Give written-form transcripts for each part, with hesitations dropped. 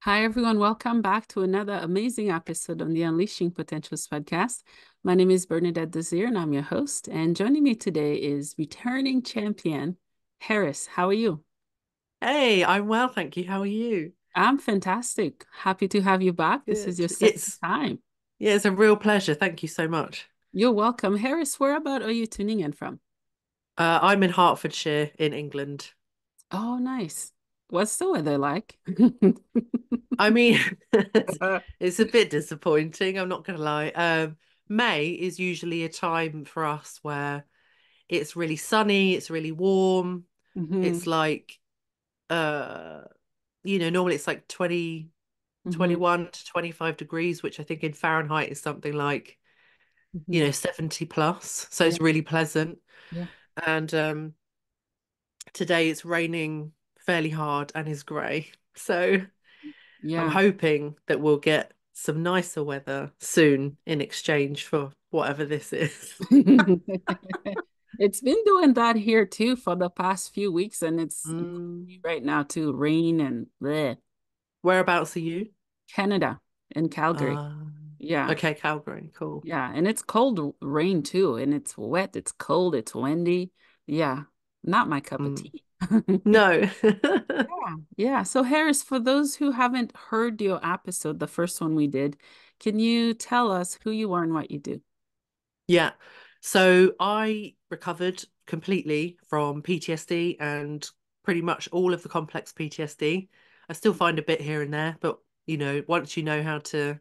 Hi, everyone. Welcome back to another amazing episode on the Unleashing Potentials podcast. My name is Bernadette Desir, and I'm your host. And joining me today is returning champion, Harris. How are you? Hey, I'm well, thank you. How are you? I'm fantastic. Happy to have you back. This is your Good. second time. Yeah, it's a real pleasure. Thank you so much. You're welcome. Harris, where about are you tuning in from? I'm in Hertfordshire in England. Oh, nice. What's the weather like? I mean, it's a bit disappointing, I'm not gonna lie. May is usually a time for us where it's really sunny, it's really warm. It's hmm like normally it's like hmm 21 to 25 degrees, which I think in Fahrenheit is something like, hmm 70 plus. So Yeah, it's really pleasant. yeah, And today it's raining fairly hard and is grey. So I'm yeah. hoping that we'll get some nicer weather soon in exchange for whatever this is. It's been doing that here too for the past few weeks, and it's Mm, right now too, rain and bleh. whereabouts are you? Canada in Calgary. Uh, Yeah, okay, Calgary, cool. yeah, and it's cold rain too, and it's wet, it's cold, it's windy. Yeah, not my cup of Mm. tea. No. Yeah, yeah. So Harris, for those who haven't heard your episode, the first one we did, can you tell us who you are and what you do? Yeah. So I recovered completely from PTSD and pretty much all of the complex PTSD. I still find a bit here and there, but once you know how to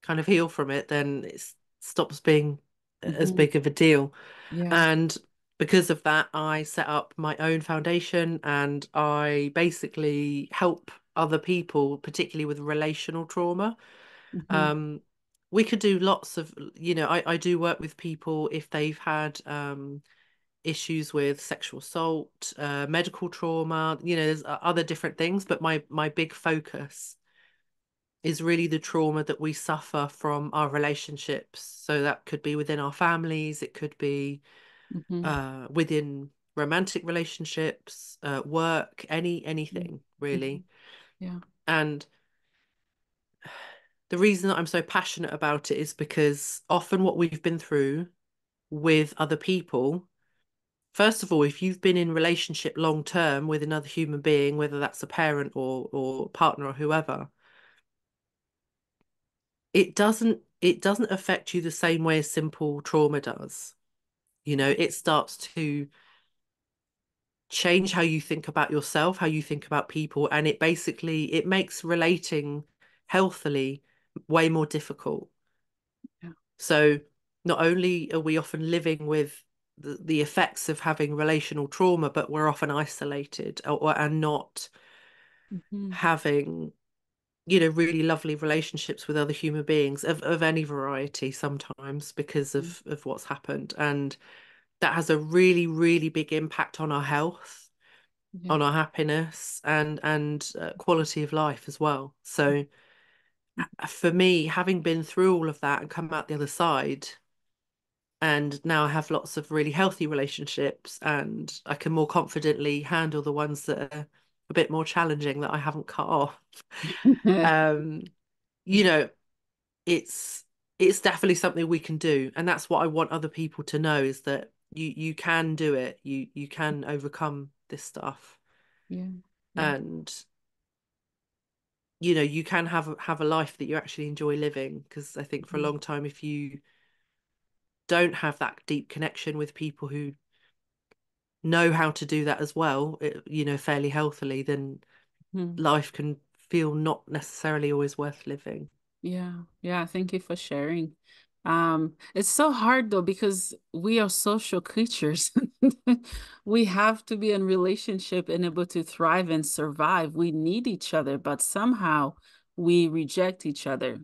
kind of heal from it, then it stops being as Mhm. big of a deal. Yeah. And because of that, I set up my own foundation and I basically help other people, particularly with relational trauma. Mhm. Um, we could do lots of, I do work with people if they've had issues with sexual assault, medical trauma, there's other different things, but my big focus is really the trauma that we suffer from our relationships. So that could be within our families, it could be Mhm. within romantic relationships, work, Mhm. anything Mhm. really. Yeah. And the reason that I'm so passionate about it is because often what we've been through with other people, first of all, if you've been in relationship long term with another human being, whether that's a parent or partner or whoever, it doesn't affect you the same way as simple trauma does. It starts to change how you think about yourself, how you think about people, and it makes relating healthily way more difficult. Yeah. So not only are we often living with the effects of having relational trauma, but we're often isolated and not Mhm. having, really lovely relationships with other human beings of any variety sometimes because Mhm. of what's happened. And that has a really, really big impact on our health, Yeah. on our happiness and quality of life as well. So for me, having been through all of that and come out the other side, and now I have lots of really healthy relationships, and I can more confidently handle the ones that are a bit more challenging that I haven't cut off. Um, you know, it's it's definitely something we can do, and that's what I want other people to know is that you can do it. You can overcome this stuff, Yeah. Yeah. and you can have a life that you actually enjoy living. Because I think for a Mhm. long time, if you don't have that deep connection with people who know how to do that as well, fairly healthily, then Mhm. life can feel not necessarily always worth living. Yeah. Yeah. Thank you for sharing. It's so hard though because we are social creatures. We have to be in relationship and able to thrive and survive. We need each other, but somehow we reject each other.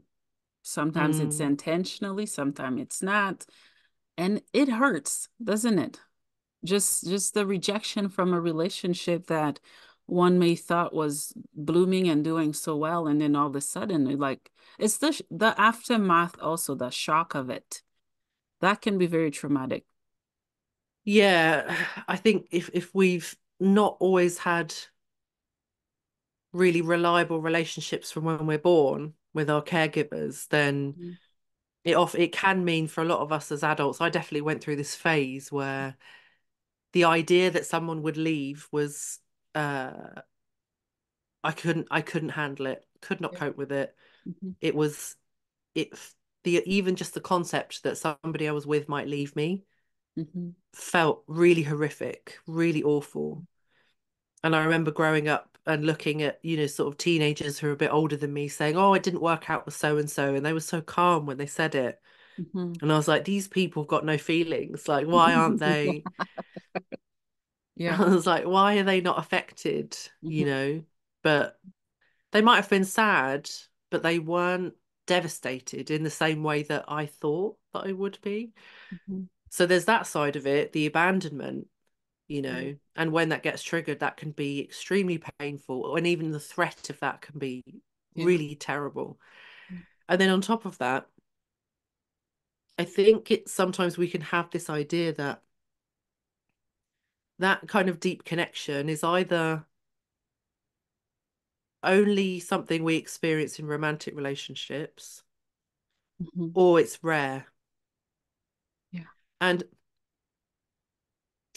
Sometimes it's Mm, intentionally, sometimes it's not. And it hurts, doesn't it? Just the rejection from a relationship that one may thought was blooming and doing so well, and then all of a sudden, like it's the aftermath, also the shock of it. That can be very traumatic. yeah, I think if we've not always had really reliable relationships from when we're born with our caregivers, then Mhm. it can mean for a lot of us as adults. I definitely went through this phase where the idea that someone would leave was uh I couldn't handle it, could not Yeah. cope with it. Mhm. It was it the even just the concept that somebody I was with might leave me Mhm. felt really horrific, really awful. And I remember growing up and looking at, sort of teenagers who are a bit older than me saying, "Oh, it didn't work out with so and so." And they were so calm when they said it. Mhm. And I was like, these people have got no feelings. Like, why aren't they? Yeah. I was like, why are they not affected? You Mhm. know? But they might have been sad, but they weren't devastated in the same way that I thought that I would be. Mhm. So there's that side of it, the abandonment, Yeah. and when that gets triggered, that can be extremely painful. And even the threat of that can be Yeah. really terrible. And then on top of that, I think it's sometimes we can have this idea that that kind of deep connection is either only something we experience in romantic relationships Mhm. or it's rare. Yeah. And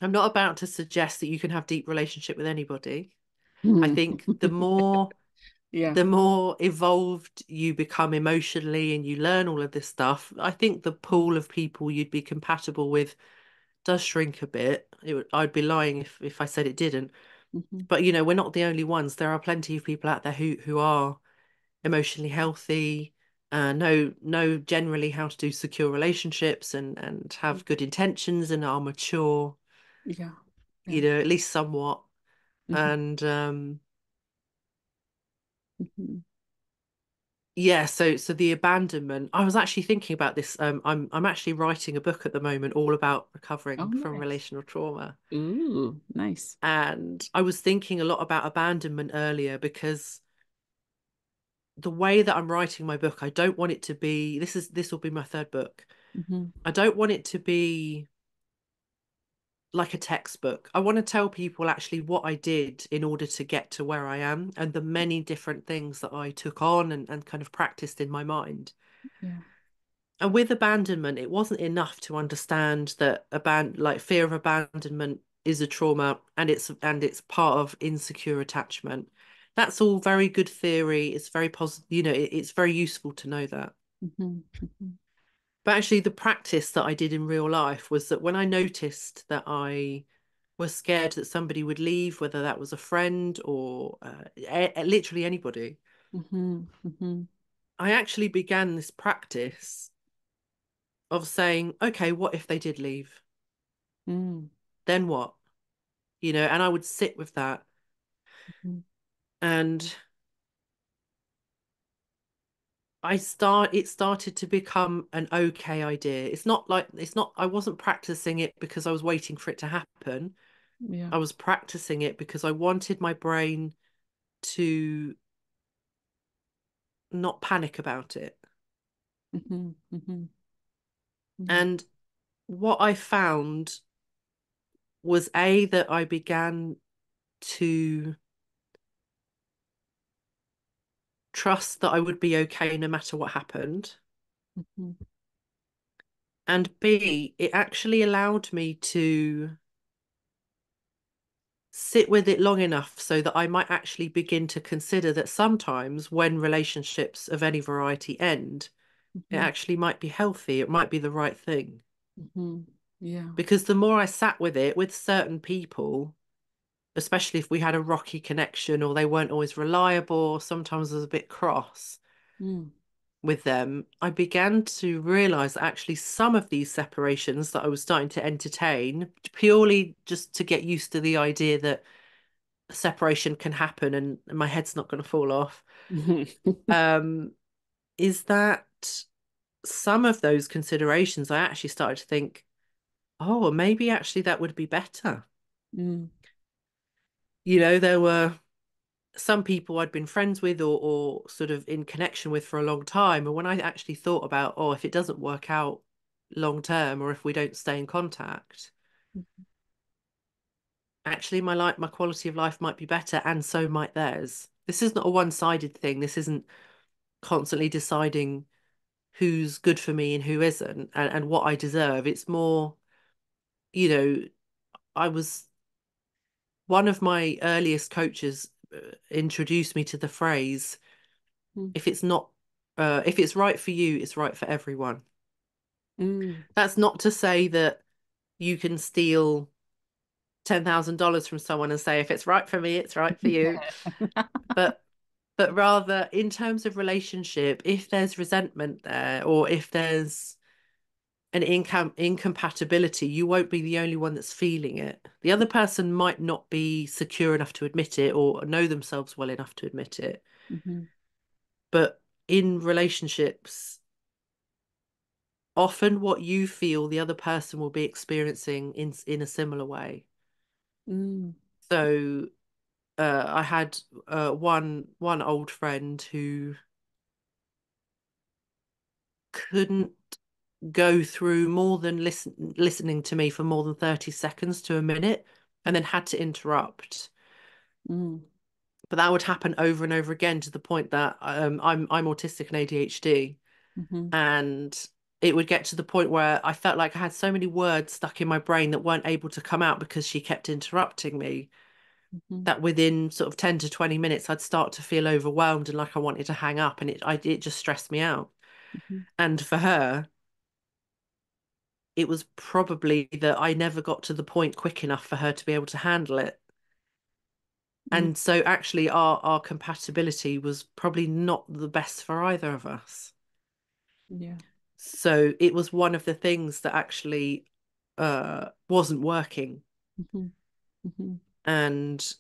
I'm not about to suggest that you can have deep relationship with anybody. I Mhm. think the more Yeah. the more evolved you become emotionally and you learn all of this stuff, I think the pool of people you'd be compatible with does shrink a bit. I'd be lying if I said it didn't. Mhm. But we're not the only ones. There are plenty of people out there who are emotionally healthy, know generally how to do secure relationships and have good intentions and are mature, Yeah. Yeah. at least somewhat. Mhm. And Mhm. yeah, so the abandonment. I was actually thinking about this. I'm actually writing a book at the moment all about Oh, recovering from nice. relational trauma. Ooh, nice. And I was thinking a lot about abandonment earlier because the way that I'm writing my book, I don't want it to be this will be my third book. Mhm. I don't want it to be like a textbook. I want to tell people actually what I did in order to get to where I am and the many different things that I took on and kind of practiced in my mind. Yeah. And with abandonment, it wasn't enough to understand that like fear of abandonment is a trauma and it's part of insecure attachment. That's all very good theory. It's very positive, it's very useful to know that. Mhm. Mhm. But actually, the practice that I did in real life was that when I noticed that I was scared that somebody would leave, whether that was a friend or literally anybody, Mhm. Mhm. I actually began this practice of saying, okay, what if they did leave? Mm. Then what? And I would sit with that. Mhm. And it started to become an okay idea. I wasn't practicing it because I was waiting for it to happen. Yeah. I was practicing it because I wanted my brain to not panic about it. Mhm. Mhm. Yeah. And what I found was A, that I began to trust that I would be okay no matter what happened. Mhm. And B, it actually allowed me to sit with it long enough so that I might actually begin to consider that sometimes when relationships of any variety end, it Mhm. actually might be healthy, it might be the right thing. Mhm. Yeah. Because the more I sat with it with certain people, especially if we had a rocky connection or they weren't always reliable, sometimes I was a bit cross Mm. with them, I began to realize that actually some of these separations that I was starting to entertain, purely just to get used to the idea that separation can happen and my head's not going to fall off, Mhm. um, is that some of those considerations I actually started to think, oh, well, maybe actually that would be better. Mm. There were some people I'd been friends with or sort of in connection with for a long time. And when I actually thought about, oh, if it doesn't work out long term or if we don't stay in contact, actually my quality of life might be better and so might theirs. this is not a one-sided thing. This isn't constantly deciding who's good for me and who isn't, and what I deserve. It's more, you know, I was one of my earliest coaches introduced me to the phrase, Mm. if it's not, if it's right for you, it's right for everyone. Mm. That's not to say that you can steal $10,000 from someone and say, if it's right for me, it's right for you. But rather in terms of relationship, if there's resentment there, or if there's an incompatibility, you won't be the only one that's feeling it. The other person might not be secure enough to admit it or know themselves well enough to admit it. Mhm. But in relationships, often what you feel the other person will be experiencing in a similar way. Mm. So I had one old friend who couldn't go through more than listening to me for more than 30 seconds to a minute, and then had to interrupt. Mm. But that would happen over and over again, to the point that I'm autistic and ADHD, Mhm. and it would get to the point where I felt like I had so many words stuck in my brain that weren't able to come out because she kept interrupting me, Mhm. that within sort of 10 to 20 minutes I'd start to feel overwhelmed and like I wanted to hang up, and it just stressed me out. Mhm. And for her, it was probably that I never got to the point quick enough for her to be able to handle it. Mm. And so actually our compatibility was probably not the best for either of us. Yeah. So it was one of the things that actually wasn't working. Mhm. Mhm. And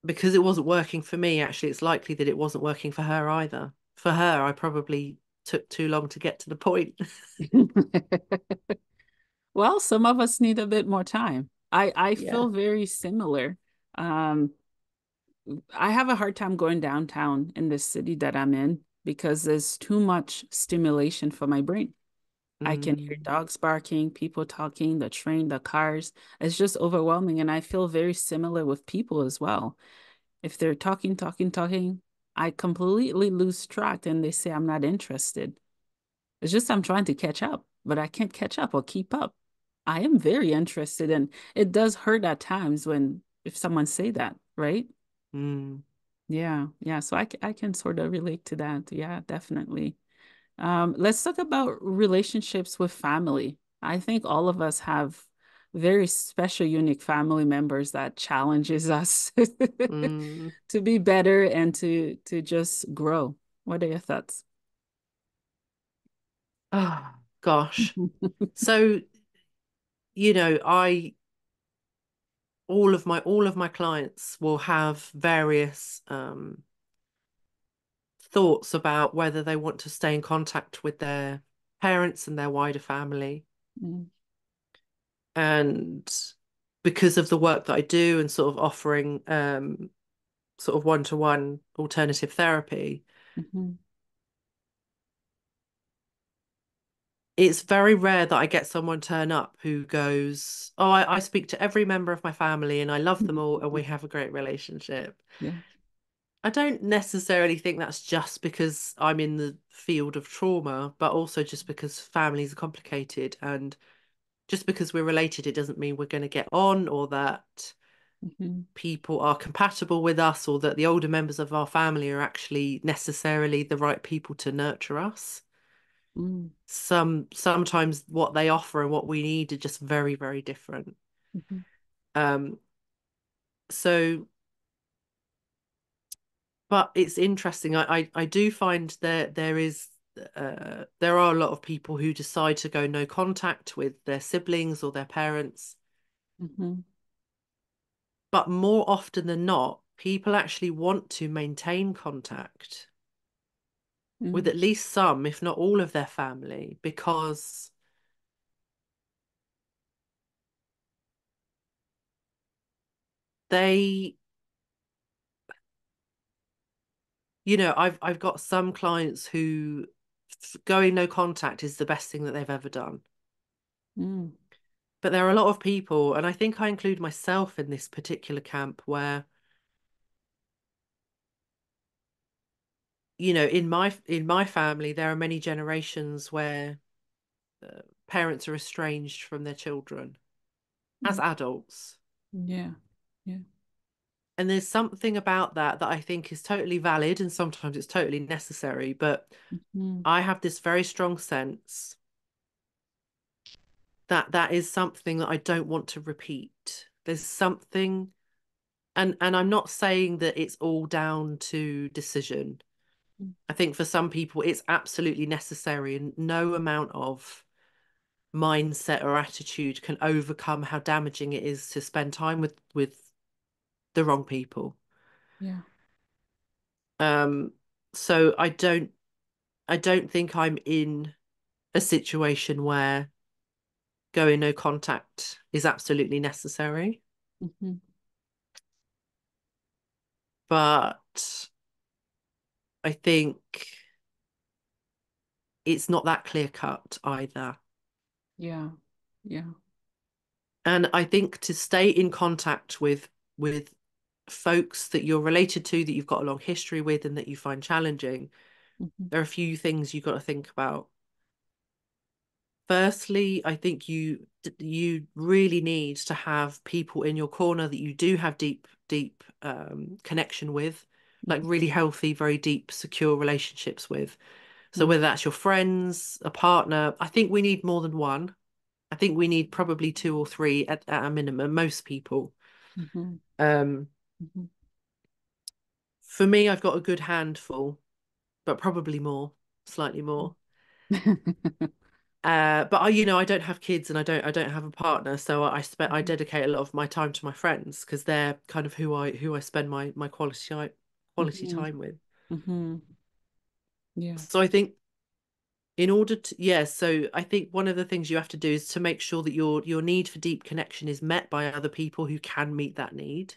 because it wasn't working for me, actually it's likely that it wasn't working for her either. For her, I probably took too long to get to the point. Well, some of us need a bit more time. I Yeah. feel very similar. Um, I have a hard time going downtown in the city that I'm in because there's too much stimulation for my brain. I can hear Mm, dogs barking, people talking, the train, the cars. It's just overwhelming. And I feel very similar with people as well. If they're talking, talking, talking, I completely lose track and they say I'm not interested. It's just I'm trying to catch up, but I can't catch up or keep up. I am very interested, and it does hurt at times when if someone say that, right? mm. Yeah, yeah. So I can sort of relate to that. Yeah, definitely. Let's talk about relationships with family. I think all of us have very special, unique family members that challenges us Mm. to be better and to just grow. What are your thoughts? Oh, gosh. So, I all of my clients will have various thoughts about whether they want to stay in contact with their parents and their wider family. Mm. And because of the work that I do and sort of offering sort of one-to-one alternative therapy, Mhm. it's very rare that I get someone turn up who goes, "Oh, I speak to every member of my family and I love them all and we have a great relationship." Yeah. I don't necessarily think that's just because I'm in the field of trauma, but also just because families are complicated, and just because we're related, it doesn't mean we're going to get on, or that Mhm. people are compatible with us, or that the older members of our family are actually necessarily the right people to nurture us. Mm. Sometimes what they offer and what we need are just very, very different. Mhm. Um, so But it's interesting. I do find there are a lot of people who decide to go no contact with their siblings or their parents, Mhm. but more often than not, people actually want to maintain contact with Mm. at least some, if not all, of their family, because they, I've got some clients who going no contact is the best thing that they've ever done. Mm. But there are a lot of people, and I think I include myself in this particular camp, where in my family, there are many generations where parents are estranged from their children as Mm. adults. Yeah. Yeah. And there's something about that that I think is totally valid and sometimes it's totally necessary. But Mm. I have this very strong sense that that is something that I don't want to repeat. There's something, and I'm not saying that it's all down to decision. I think for some people it's absolutely necessary, and no amount of mindset or attitude can overcome how damaging it is to spend time with the wrong people. Yeah. Um, so I don't think I'm in a situation where going no contact is absolutely necessary, Mm-hmm. but I think it's not that clear cut either. Yeah. Yeah. And I think to stay in contact with folks that you're related to, that you've got a long history with and that you find challenging, Mm-hmm. there are a few things you've got to think about. Firstly, I think you really need to have people in your corner that you do have deep connection with, like really healthy, very deep, secure relationships with. So Mm-hmm. whether that's your friends, a partner, I think we need more than one. I think we need probably two or three at a minimum, most people. Mm-hmm. Um, Mm-hmm. for me, I've got a good handful, but probably more, slightly more. But I don't have kids and I don't have a partner, so I dedicate a lot of my time to my friends because they're kind of who I spend my quality Mm-hmm. time with. Mm-hmm. Yeah. So I think in order to, yeah, so I think one of the things you have to do is to make sure that your need for deep connection is met by other people who can meet that need,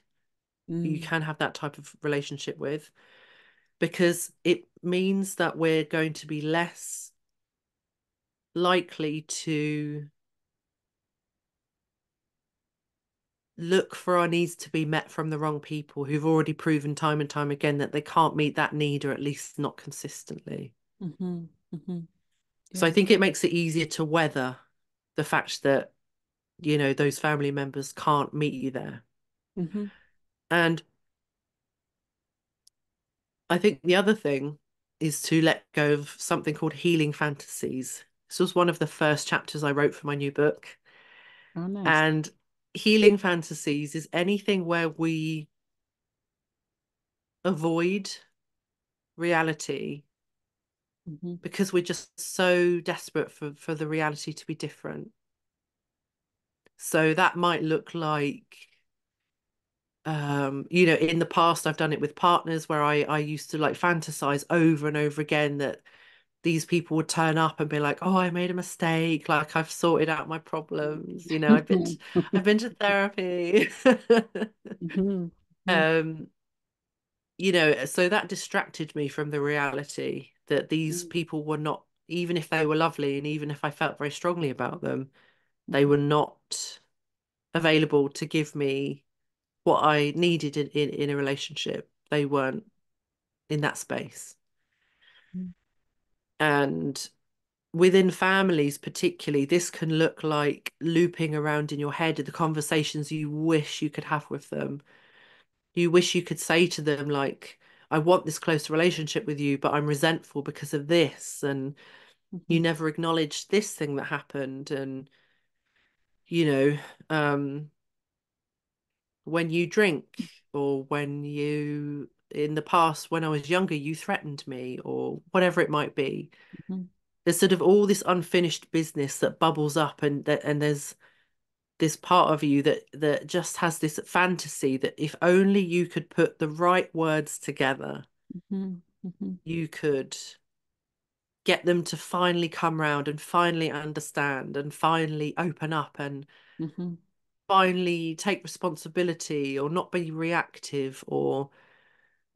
who you Mm. can have that type of relationship with, because it means that we're going to be less likely to look for our needs to be met from the wrong people who've already proven time and time again that they can't meet that need, or at least not consistently. Mm-hmm. Mm-hmm. So I Yeah. think it makes it easier to weather the fact that, those family members can't meet you there. Mm-hmm. And I think the other thing is to let go of something called healing fantasies. This was one of the first chapters I wrote for my new book. Oh, nice. And healing fantasies is anything where we avoid reality Mm-hmm. because we're just so desperate for the reality to be different. So that might look like, in the past I've done it with partners where I used to like fantasize over and over again that these people would turn up and be like, "Oh, I made a mistake. Like I've sorted out my problems. I've been to therapy." Mm-hmm. um, so that distracted me from the reality that these people were not, even if they were lovely and even if I felt very strongly about them, they were not available to give me what I needed in a relationship. They weren't in that space. Mm-hmm. And within families, particularly, this can look like looping around in your head the conversations you wish you could have with them. You wish you could say to them, like, I want this close relationship with you, but I'm resentful because of this. And you Mm-hmm. never acknowledged this thing that happened. And, you know, um, when you drink, or in the past, when I was younger, you threatened me, or whatever it might be. Mm-hmm. There's sort of all this unfinished business that bubbles up, and there's this part of you that just has this fantasy that if only you could put the right words together, Mm-hmm. Mm-hmm. you could get them to finally come round and finally understand and finally open up and Mm-hmm. finally take responsibility or not be reactive, or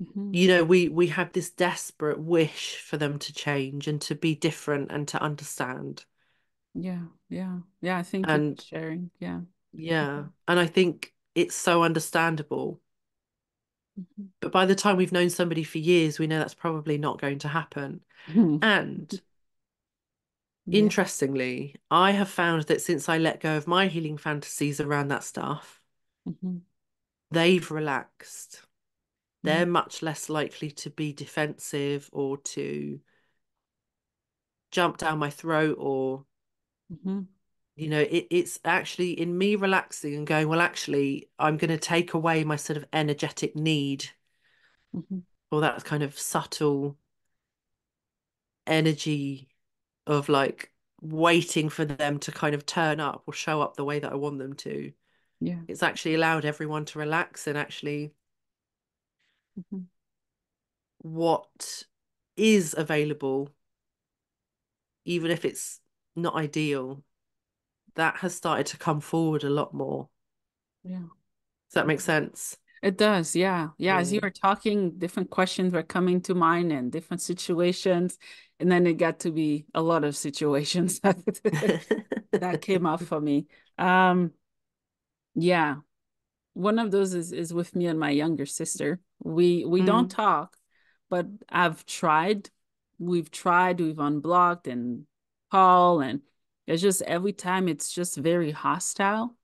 Mm-hmm. we have this desperate wish for them to change and to be different and to understand. Yeah. Yeah. Yeah. Thank you for And sharing. Yeah. yeah, and I think it's so understandable. Mhm. But by the time we've known somebody for years, we know that's probably not going to happen. Mhm. And Yeah. interestingly, I have found that since I let go of my healing fantasies around that stuff, Mhm. they've relaxed. They're Mm. much less likely to be defensive or to jump down my throat or, Mhm. it's actually in me relaxing and going, well, actually, I'm going to take away my sort of energetic need Mhm. or that kind of subtle energy of like waiting for them to kind of turn up or show up the way that I want them to. Yeah. It's actually allowed everyone to relax and actually Mhm. what is available, even if it's not ideal, that has started to come forward a lot more. Yeah. Does that make sense? It does, yeah. Yeah, as you Mm. were talking, different questions were coming to mind and different situations. And then it got to be a lot of situations that came up for me. Um, yeah. One of those is with me and my younger sister. We don't Mm. talk, but I've tried. We've unblocked and call, and it's just every time it's just very hostile.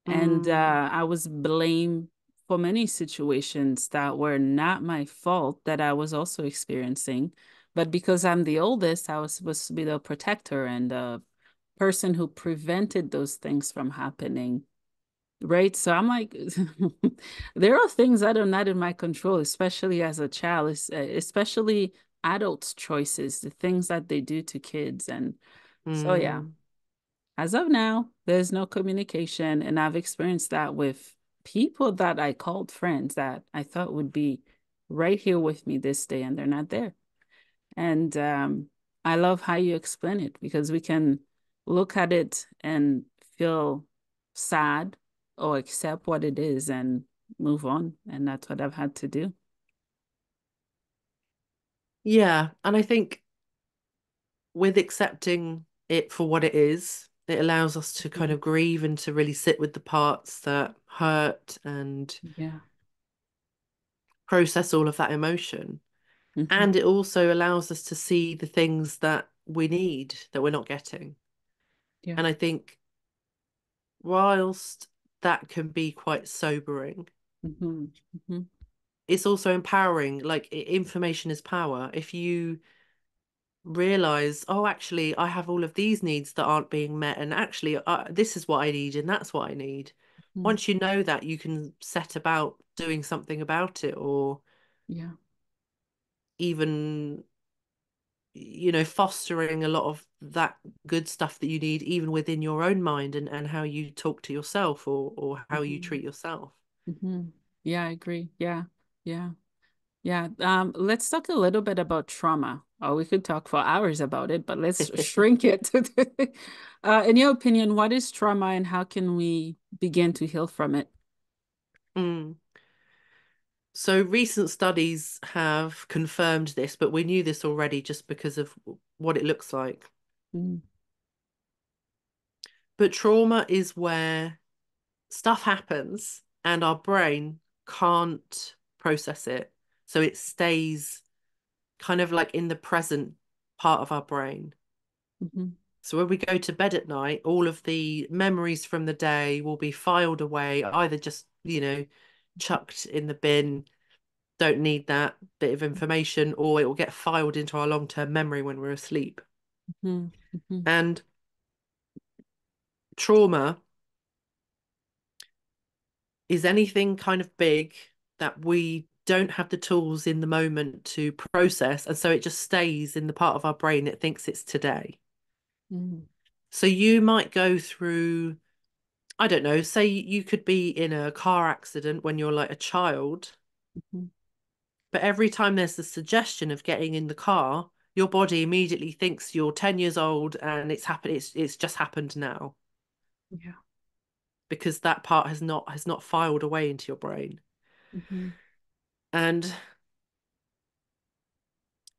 And Mm. I was blamed for many situations that were not my fault that I was also experiencing. But because I'm the oldest, I was supposed to be the protector and the person who prevented those things from happening. Right. So I'm like, there are things that are not in my control, especially as a child, especially adults' choices, the things that they do to kids. And so, yeah, Mm. as of now, there's no communication. And I've experienced that with people that I called friends that I thought would be right here with me this day, and they're not there. And I love how you explain it because we can look at it and feel sad or accept what it is and move on. And that's what I've had to do. Yeah. And I think with accepting it for what it is, it allows us to kind Mhm. of grieve and to really sit with the parts that hurt and Yeah. process all of that emotion. Hmm. And it also allows us to see the things that we need that we're not getting. Yeah. And I think whilst that can be quite sobering, Hmm. Hmm. it's also empowering. Like information is power. If you realize, oh, actually, I have all of these needs that aren't being met, and actually, this is what I need, and that's what I need. Hmm. Once you know that, you can set about doing something about it, or Yeah. even, fostering a lot of that good stuff that you need, even within your own mind and how you talk to yourself or how you Hmm. treat yourself. Hmm. Yeah, I agree. Yeah. Yeah. Yeah. Let's talk a little bit about trauma. Or we could talk for hours about it, but let's shrink it. In your opinion, what is trauma and how can we begin to heal from it? Mm. So recent studies have confirmed this, but we knew this already just because of what it looks like. Mm. But trauma is where stuff happens and our brain can't process it. So it stays kind of like in the present part of our brain. Mhm. So when we go to bed at night, all of the memories from the day will be filed away, either just, chucked in the bin, don't need that bit of information, or it will get filed into our long-term memory when we're asleep. Mhm. Mhm. And trauma is anything kind of big that we don't have the tools in the moment to process. And so it just stays in the part of our brain that thinks it's today. Mhm. So you might go through, I don't know, say you could be in a car accident when you're like a child, Mhm. but every time there's the suggestion of getting in the car, your body immediately thinks you're 10 years old and it's just happened now Yeah. because that part has not filed away into your brain. Mhm. And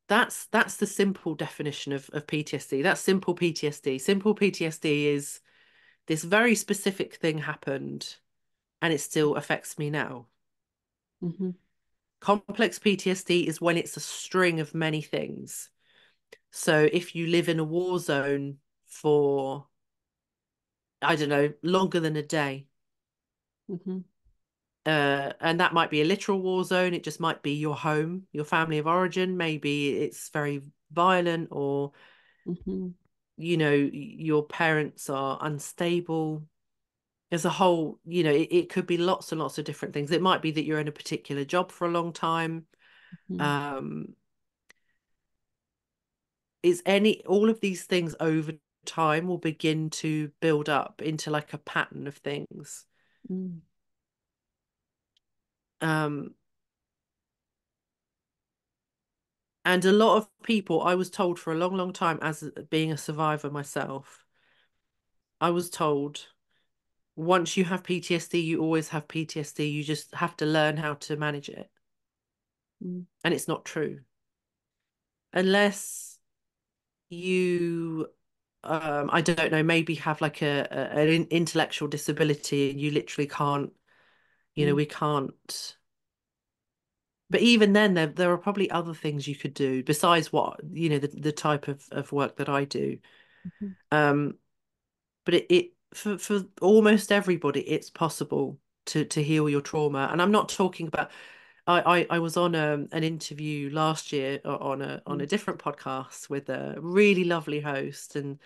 that's the simple definition of PTSD. That's simple PTSD. Simple PTSD is this very specific thing happened and it still affects me now. Mhm. Complex PTSD is when it's a string of many things. So if you live in a war zone for, I don't know, longer than a day, Mm-hmm. and that might be a literal war zone, it just might be your home, your family of origin. Maybe it's very violent, or, Mm-hmm. your parents are unstable. There's a whole, it could be lots and lots of different things. It might be that you're in a particular job for a long time. Mm-hmm. Um, is any all of these things over time will begin to build up into like a pattern of things. Mm-hmm. Um, and a lot of people, I was told for a long, long time, as being a survivor myself, I was told once you have PTSD, you always have PTSD. You just have to learn how to manage it. And it's not true. Unless you I don't know, maybe have like an intellectual disability and you literally can't, we can't. But even then, there are probably other things you could do besides what, the type of work that I do. Mm-hmm. Um, but it for almost everybody, it's possible to heal your trauma. And I'm not talking about. I was on an interview last year on a different podcast with a really lovely host, and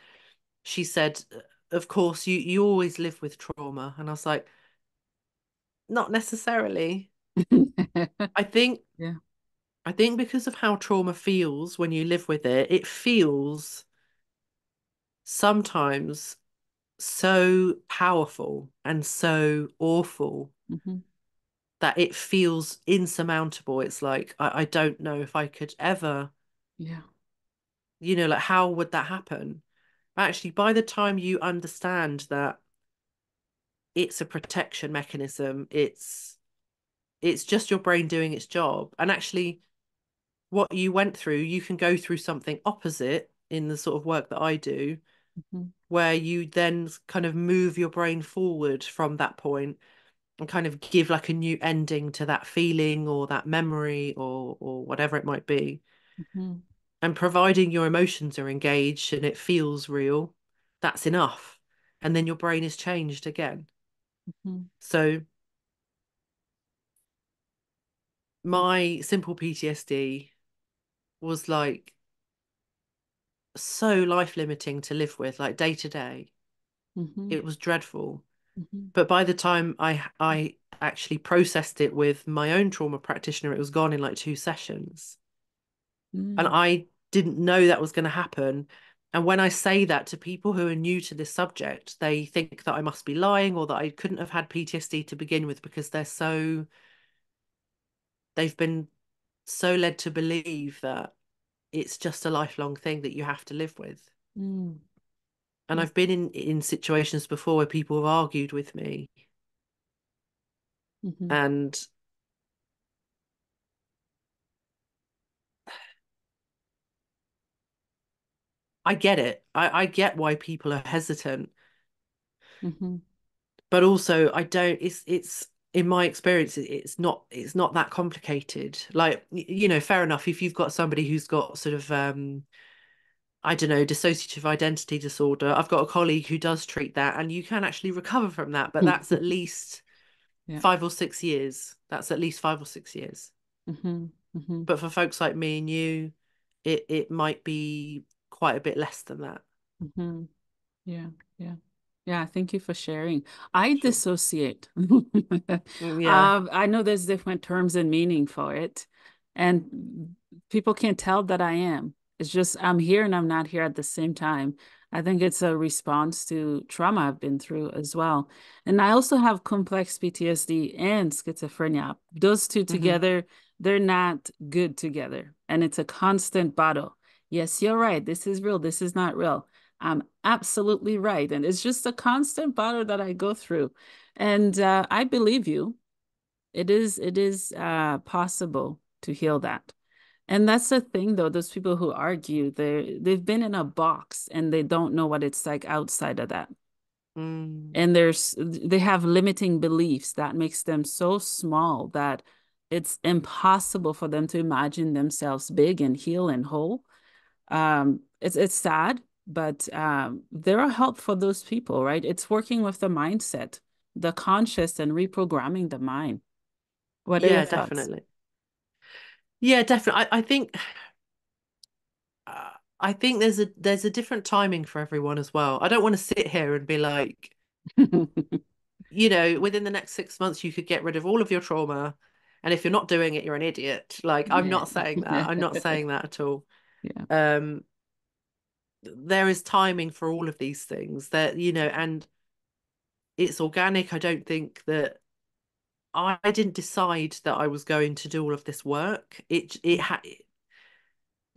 she said, "Of course, you always live with trauma," and I was like, "Not necessarily. I think Yeah. I think because of how trauma feels when you live with it, it feels sometimes so powerful and so awful Mm-hmm. that it feels insurmountable. It's like, I don't know if I could ever, Yeah. like, how would that happen? Actually, by the time you understand that it's a protection mechanism, it's just your brain doing its job. And actually, what you went through, you can go through something opposite in the sort of work that I do, Mm-hmm. where you then kind of move your brain forward from that point and kind of give like a new ending to that feeling or that memory or whatever it might be. Mm-hmm. And providing your emotions are engaged and it feels real, that's enough. And then your brain is changed again. Mm-hmm. So my simple PTSD was like so life limiting to live with, like day to day. Mm-hmm. It was dreadful. Mm-hmm. But by the time I actually processed it with my own trauma practitioner, it was gone in like 2 sessions. And Mm-hmm. I didn't know that was going to happen. And when I say that to people who are new to this subject, they think that I must be lying or that I couldn't have had PTSD to begin with because they've been so led to believe that it's just a lifelong thing that you have to live with. Mm-hmm. And Yeah. I've been in situations before where people have argued with me, Mm-hmm. and I get it. I get why people are hesitant, Mm-hmm. but also I don't. It's in my experience, it's not that complicated. Like fair enough. If you've got somebody who's got sort of I don't know, dissociative identity disorder, I've got a colleague who does treat that, and you can actually recover from that. But that's at least Yeah. 5 or 6 years. That's at least 5 or 6 years. Mm-hmm. Mm-hmm. But for folks like me and you, it might be quite a bit less than that. Mm-hmm. Yeah, yeah. Yeah, thank you for sharing. I Sure. dissociate. Yeah. I know there's different terms and meaning for it, and people can't tell that I am. It's just I'm here and I'm not here at the same time. I think it's a response to trauma I've been through as well. And I also have complex PTSD and schizophrenia. Those two Hmm. together, they're not good together. And it's a constant battle. Yes, you're right. This is real. This is not real. I'm absolutely right. And it's just a constant battle that I go through. And I believe you. It is possible to heal that. And that's the thing though, those people who argue, they've been in a box and they don't know what it's like outside of that. Mm. And they have limiting beliefs that makes them so small that it's impossible for them to imagine themselves big and heal and whole. It's sad, but there are help for those people, right? It's working with the mindset, the conscious, and reprogramming the mind. What are your Yeah, thoughts? definitely. Yeah, definitely. I think there's a different timing for everyone as well. I don't want to sit here and be like, within the next 6 months you could get rid of all of your trauma, and if you're not doing it, you're an idiot. Like, I'm Yeah. not saying that. I'm not saying that at all. Yeah. Um, there is timing for all of these things that, and it's organic. I don't think that I didn't decide that I was going to do all of this work.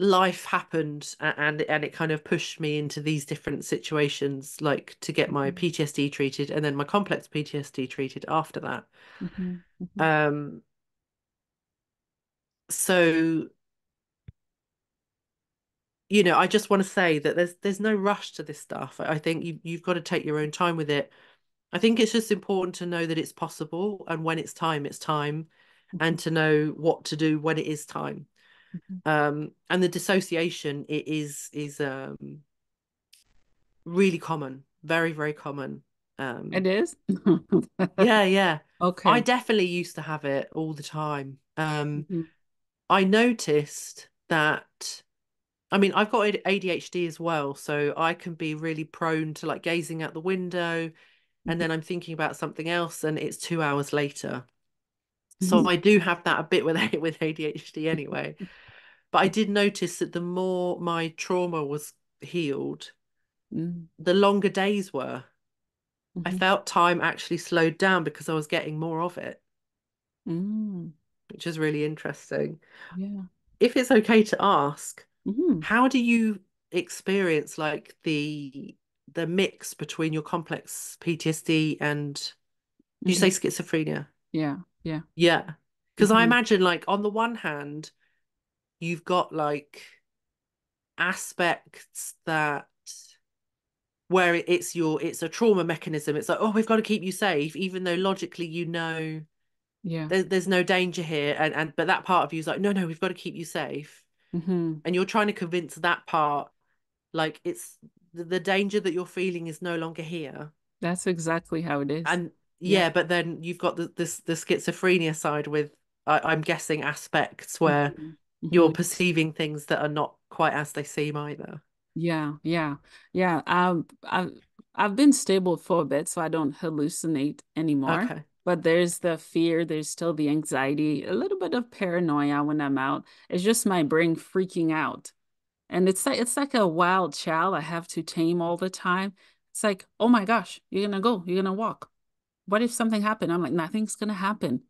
Life happened, and it kind of pushed me into these different situations, like to get my Mhm. PTSD treated and then my complex PTSD treated after that. Mhm. Mhm. Um, so I just want to say that there's no rush to this stuff. I think you've got to take your own time with it. I think it's just important to know that it's possible, and when it's time, and Mhm. to know what to do when it is time. Mhm. And the dissociation, it is really common, very, very common. It Um, is? yeah, yeah. I Okay. definitely used to have it all the time. Mhm. I noticed that, I mean, I've got ADHD as well, so I can be really prone to like gazing out the window, and then I'm thinking about something else and it's 2 hours later. So Mhm. I do have that a bit with with ADHD anyway. But I did notice that the more my trauma was healed, Mhm. the longer days were. I Mhm. felt time actually slowed down because I was getting more of it, Mhm. which is really interesting. Yeah. If it's okay to ask, Mhm. how do you experience like the mix between your complex PTSD and, do you say Mhm. schizophrenia? Yeah. Yeah. Yeah. Because I Mhm. imagine, like, on the one hand, you've got like aspects that where it's a trauma mechanism. It's like, oh, we've got to keep you safe, even though logically Yeah. there's no danger here, and but that part of you is like, no, no, we've got to keep you safe, Mhm. and you're trying to convince that part, like, it's the danger that you're feeling is no longer here. That's exactly how it is. And Yeah. yeah, but then you've got the schizophrenia side with, I'm guessing, aspects where Mhm. you're Mhm. perceiving things that are not quite as they seem either. Yeah, yeah, yeah. I've been stable for a bit, so I don't hallucinate anymore. Okay. But there's the fear, there's still the anxiety, a little bit of paranoia when I'm out. It's just my brain freaking out. And it's like a wild child I have to tame all the time. It's like, oh my gosh, you're gonna go, you're gonna walk. What if something happened? I'm like, nothing's gonna happen.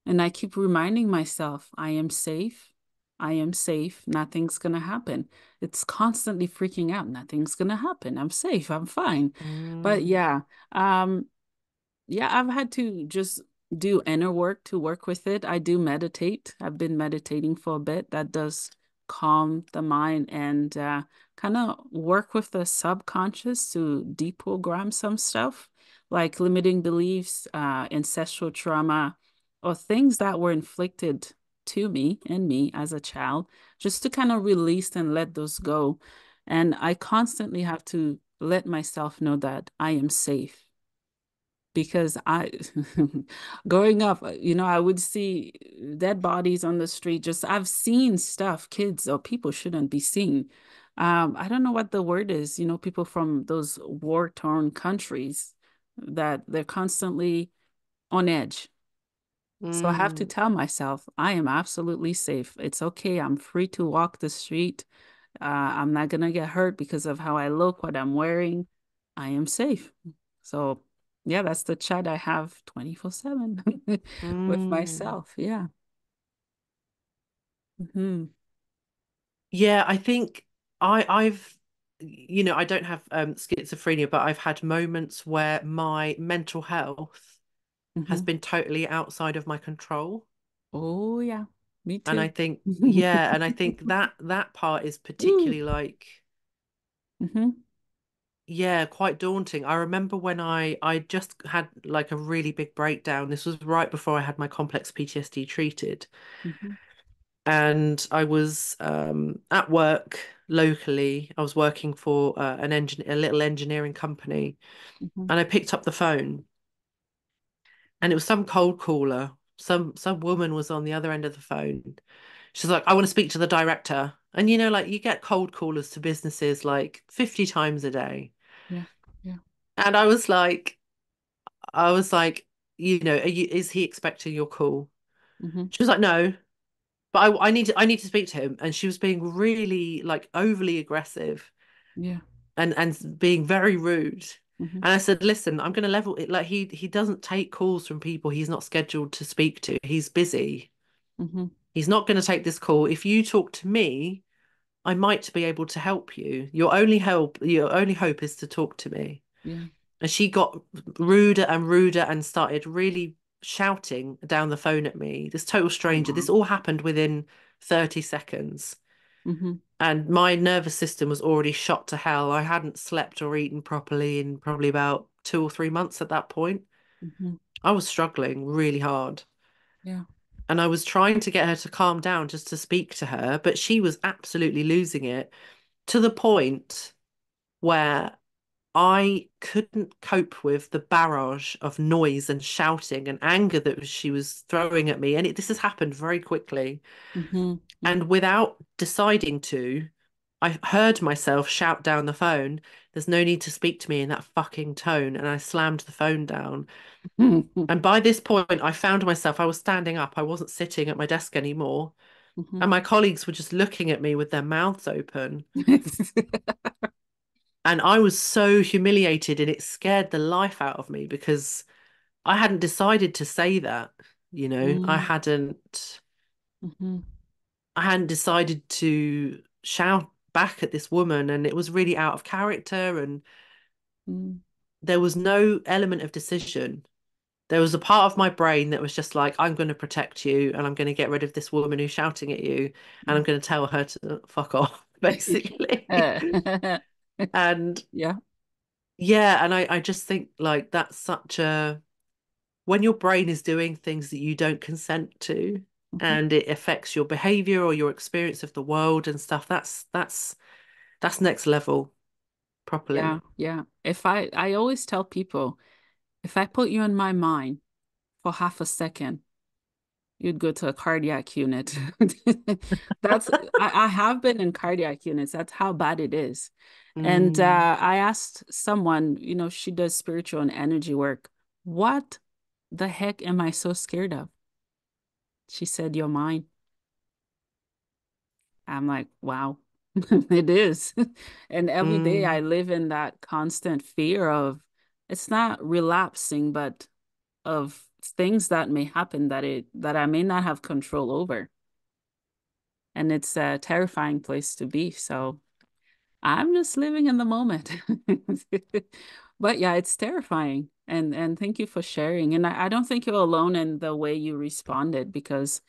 And I keep reminding myself, I am safe. I am safe. Nothing's going to happen. It's constantly freaking out. Nothing's going to happen. I'm safe. I'm fine. But Mm, yeah, yeah, I've had to just do inner work to work with it. I do meditate. I've been meditating for a bit. That does calm the mind and kind of work with the subconscious to deprogram some stuff, like limiting beliefs, ancestral trauma, or things that were inflicted to me and me as a child, just to kind of release and let those go. And I constantly have to let myself know that I am safe because I, growing up, I would see dead bodies on the street. Just I've seen stuff kids or people shouldn't be seeing. I don't know what the word is, people from those war-torn countries that they're constantly on edge. So I have to mm, tell myself, I am absolutely safe. It's okay. I'm free to walk the street. I'm not gonna get hurt because of how I look, what I'm wearing. I am safe. So yeah, that's the chat I have 24/7 with mm. myself. Yeah. Hmm. Yeah, I think I've I don't have schizophrenia, but I've had moments where my mental health has Hmm. been totally outside of my control. Oh yeah, me And I too. think, yeah, and I think that part is Ooh. particularly like, Hmm. yeah, quite daunting. I remember when I just had like a really big breakdown. This was right before I had my complex PTSD treated. Mm-hmm. And I was at work locally. I was working for a little engineering company, Mm-hmm. and I picked up the phone, and it was some cold caller. Some woman was on the other end of the phone. She's like, "I want to speak to the director." And like you get cold callers to businesses like 50 times a day. Yeah. Yeah. And I was like, is he expecting your call? Mm-hmm. She was like, no, but I need to speak to him. And she was being really like overly aggressive Yeah. and being very rude. Mm-hmm. And I said, listen, I'm gonna level it. Like he doesn't take calls from people he's not scheduled to speak to. He's busy. Mm-hmm. He's not going to take this call. If you talk to me, I might be able to help you. Your only hope is to talk to me. Yeah. And she got ruder and ruder and started really shouting down the phone at me. This total Oh, stranger. This wow. all happened within 30 seconds. Mm-hmm. And my nervous system was already shot to hell. I hadn't slept or eaten properly in probably about 2 or 3 months at that point. Mm-hmm. I was struggling really hard. Yeah. And I was trying to get her to calm down just to speak to her, but she was absolutely losing it to the point where I couldn't cope with the barrage of noise and shouting and anger that she was throwing at me. And this has happened very quickly. Mm-hmm. Mm-hmm. And without deciding to, I heard myself shout down the phone, "There's no need to speak to me in that fucking tone." And I slammed the phone down. And by this point, I found myself, I was standing up. I wasn't sitting at my desk anymore. Mm-hmm. And my colleagues were just looking at me with their mouths open. And I was so humiliated and it scared the life out of me because I hadn't decided to say that, you know. I Mm-hmm. hadn't Mm-hmm. I hadn't decided to shout back at this woman, and it was really out of character, and there was no element of decision. There was a part of my brain that was just like, I'm going to protect you and I'm going to get rid of this woman who's shouting at you and I'm going to tell her to fuck off, basically. Yeah. And Yeah. yeah, and I just think like that's such a when your brain is doing things that you don't consent to Mhm. and it affects your behavior or your experience of the world and stuff, that's next level Yeah. properly. Yeah. I always tell people, if I put you in my mind for half a second, you'd go to a cardiac unit. That's, I have been in cardiac units. That's how bad it is. And Mm, I asked someone, she does spiritual and energy work. What the heck am I so scared of? She said, "Your mind." I'm like, wow, it is. And every day I mm. live in that constant fear of, it's not relapsing, but of things that may happen that I may not have control over. And it's a terrifying place to be. So I'm just living in the moment. But yeah, it's terrifying. And thank you for sharing. And I don't think you're alone in the way you responded, because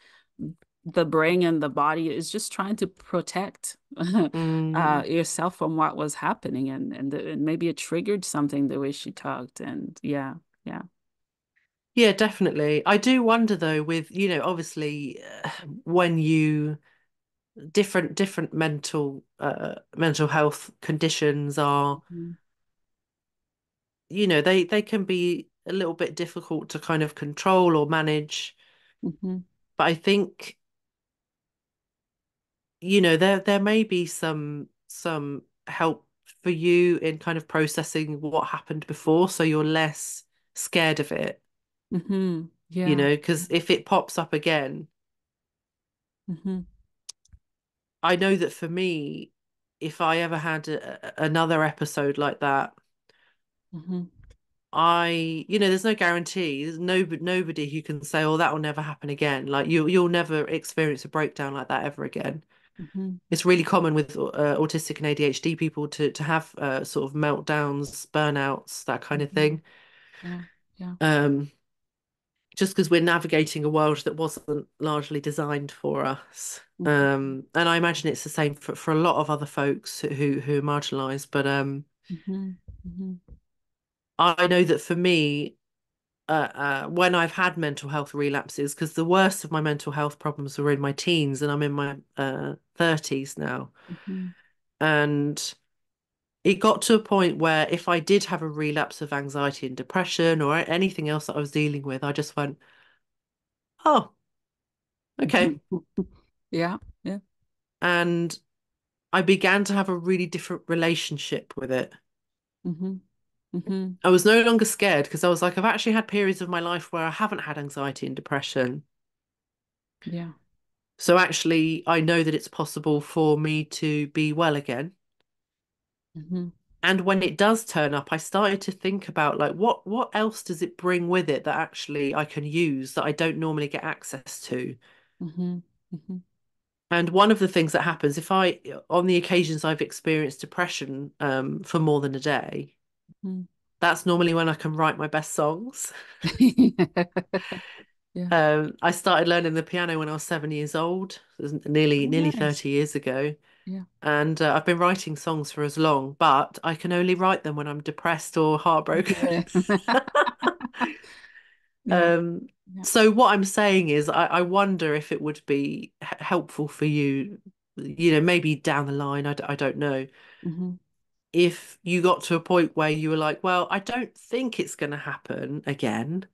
the brain and the body is just trying to protect Mm. yourself from what was happening, and maybe it triggered something the way she talked. And yeah, yeah. Yeah, definitely. I do wonder though, with, obviously, when you different mental health conditions are, Mhm. they can be a little bit difficult to kind of control or manage. Mhm. But I think, there may be some help for you in kind of processing what happened before, so you're less scared of it, Mhm. Yeah. because if it pops up again, Mhm. I know that for me, if I ever had another episode like that, Mhm. there's no guarantee. There's nobody who can say, "Oh, that will never happen again." Like you'll never experience a breakdown like that ever again. Mhm. It's really common with autistic and ADHD people to have sort of meltdowns, burnouts, that kind of Mhm. thing. Yeah. Yeah. Um, just because we're navigating a world that wasn't largely designed for us. Mhm. And I imagine it's the same for a lot of other folks who are marginalised. But Mhm. Mhm. I know that for me, when I've had mental health relapses, because the worst of my mental health problems were in my teens, and I'm in my 30s now. Mhm. And it got to a point where if I did have a relapse of anxiety and depression or anything else that I was dealing with, I just went, oh, okay. Mhm. Yeah. Yeah. And I began to have a really different relationship with it. Mhm. Mhm. I was no longer scared because I was like, I've actually had periods of my life where I haven't had anxiety and depression. Yeah. So actually, I know that it's possible for me to be well again. Mhm. And when it does turn up, I started to think about like what else does it bring with it that actually I can use that I don't normally get access to. Mhm. Mhm. And one of the things that happens if I, on the occasions I've experienced depression for more than a day, Mhm. that's normally when I can write my best songs. Yeah. I started learning the piano when I was 7 years old. It was Oh, nearly nice. 30 years ago. Yeah. And I've been writing songs for as long, but I can only write them when I'm depressed or heartbroken. Yeah. Yeah. Um, Yeah. so what I'm saying is, I wonder if it would be helpful for you, maybe down the line, I don't know, Mhm. if you got to a point where you were like, well, I don't think it's going to happen again.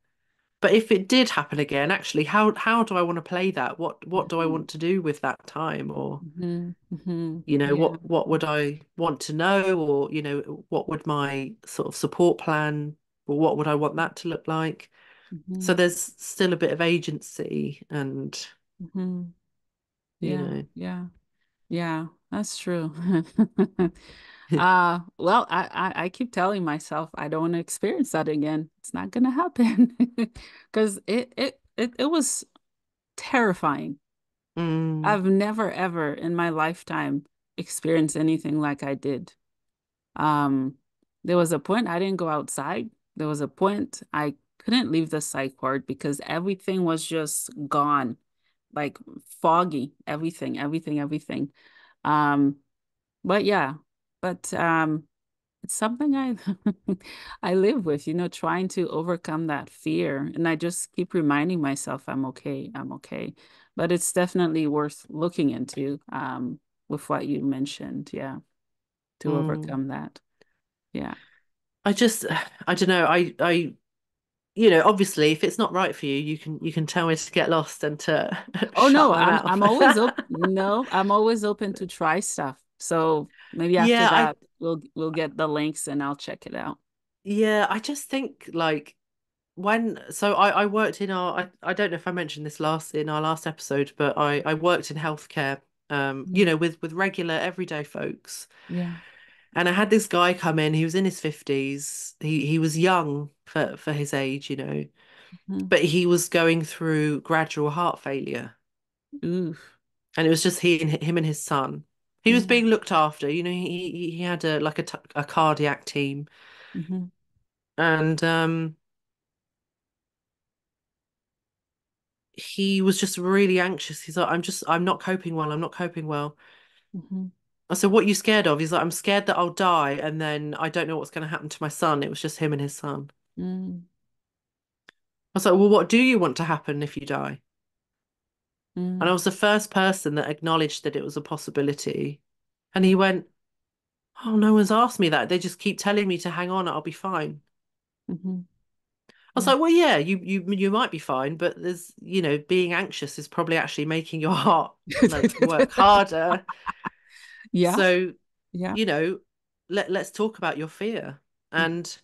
But if it did happen again, actually, how do I want to play that? What do I Mhm. want to do with that time? Or, Mhm. Mhm. Yeah. what would I want to know? Or, what would my sort of support plan, or what would I want that to look like? So Mhm. there's still a bit of agency and, Mhm. you Yeah. know. Yeah. Yeah. That's true. Well, I keep telling myself I don't want to experience that again. It's not gonna happen. Because it was terrifying. Mm, I've never ever in my lifetime experienced anything like I did. Um, there was a point I didn't go outside. There was a point I couldn't leave the psych ward because everything was just gone, like foggy, everything. Um, but yeah, but it's something I I live with, trying to overcome that fear. And I just keep reminding myself I'm okay, I'm okay. But it's definitely worth looking into, with what you mentioned, yeah, to mm. overcome that. Yeah. I just, I don't know. Obviously, if it's not right for you, you can tell me to get lost and to Oh shut no, my I'm mouth. always open. No, I'm always open to try stuff. So maybe after Yeah, that we'll get the links and I'll check it out. I just think like I worked in I don't know if I mentioned this last in our last episode, but I worked in healthcare, Mm. with regular everyday folks. Yeah. And I had this guy come in, he was in his 50s. He was young for his age, Mhm. but he was going through gradual heart failure. Ooh. And it was just him and his son. He was Yeah. being looked after, he had a cardiac team. Hmm. And he was just really anxious. He's like, I'm not coping well. I'm not coping well. Hmm. I said, what are you scared of? He's like, I'm scared that I'll die and then I don't know what's going to happen to my son. It was just him and his son. Mm. I was like, well, what do you want to happen if you die? And I Mm. was the first person that acknowledged that it was a possibility. And he went, oh, no one's asked me that. They just keep telling me to hang on, I'll be fine. Hmm. I was Yeah. like, well, yeah, you might be fine, but there's, being anxious is probably actually making your heart like work harder. Yeah. So, Yeah. you know, let's talk about your fear. Mhm. And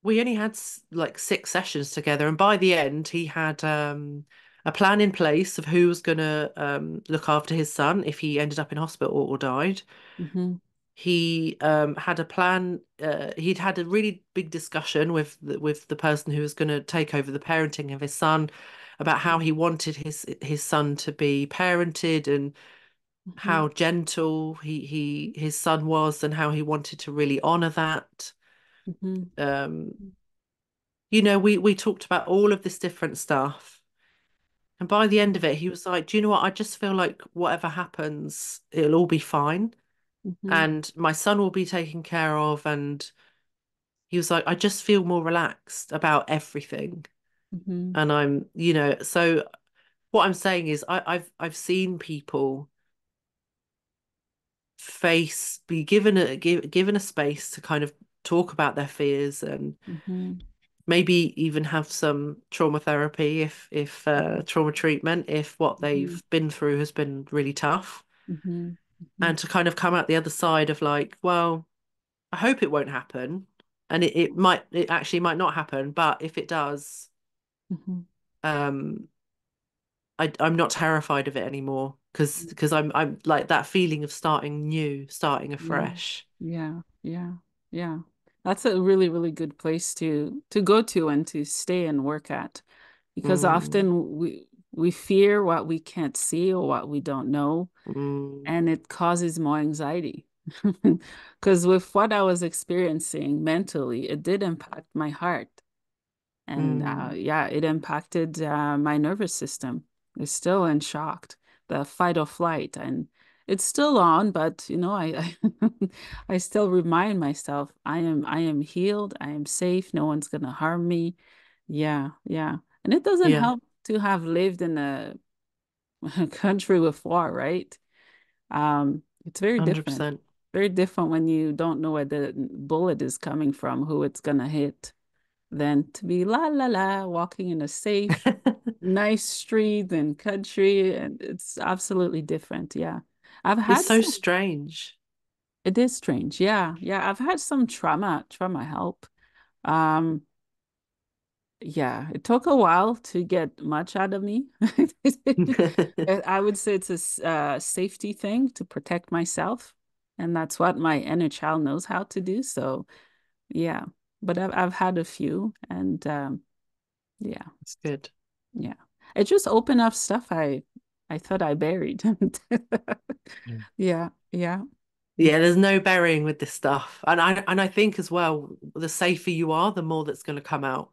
we only had like 6 sessions together, and by the end, he had a plan in place of who was going to look after his son if he ended up in hospital or died. Hmm. He had a plan. He'd had a really big discussion with the person who was going to take over the parenting of his son about how he wanted his son to be parented and Hmm. how gentle his son was and how he wanted to really honor that. Hmm. Um, we talked about all of this different stuff. And by the end of it, he was like, do you know what? I just feel like whatever happens, it'll all be fine. Hmm. And my son will be taken care of. And he was like, I just feel more relaxed about everything. Mm-hmm. And so what I'm saying is I've seen people be given a space to kind of talk about their fears and Mm-hmm. maybe even have some trauma therapy if trauma treatment if what Mm-hmm. they've been through has been really tough, Mm-hmm. Mm-hmm. and to kind of come out the other side of like, well, I hope it won't happen, and it actually might not happen, but if it does, Mm-hmm. um I'm not terrified of it anymore because I'm like that feeling of starting new, starting Yeah, afresh. yeah, yeah, yeah. That's a really, really good place to go to and to stay and work at, because Mm, often we fear what we can't see or what we don't know, mm, and it causes more anxiety. Because with what I was experiencing mentally, it did impact my heart. And mm. yeah, it impacted my nervous system. It's still in shock, the fight or flight, and it's still on. But I I still remind myself I am healed. I am safe. No one's gonna harm me. Yeah, yeah. And it doesn't Yeah, help to have lived in a country with war, right? It's very different. 100%. Very different when you don't know where the bullet is coming from, who it's gonna hit, than to be la la la walking in a safe, nice street and country. And it's absolutely different. Yeah. I've It's had so some, strange. it is strange. Yeah. Yeah. I've had some trauma help. Um, yeah, it took a while to get much out of me. I would say it's a safety thing to protect myself. And that's what my inner child knows how to do. So, yeah. But I've had a few, and yeah. It's good. Yeah. It just opened up stuff I thought I buried. Mm. Yeah, yeah. Yeah, there's no burying with this stuff. And I think as well, the safer you are, the more that's going to come out.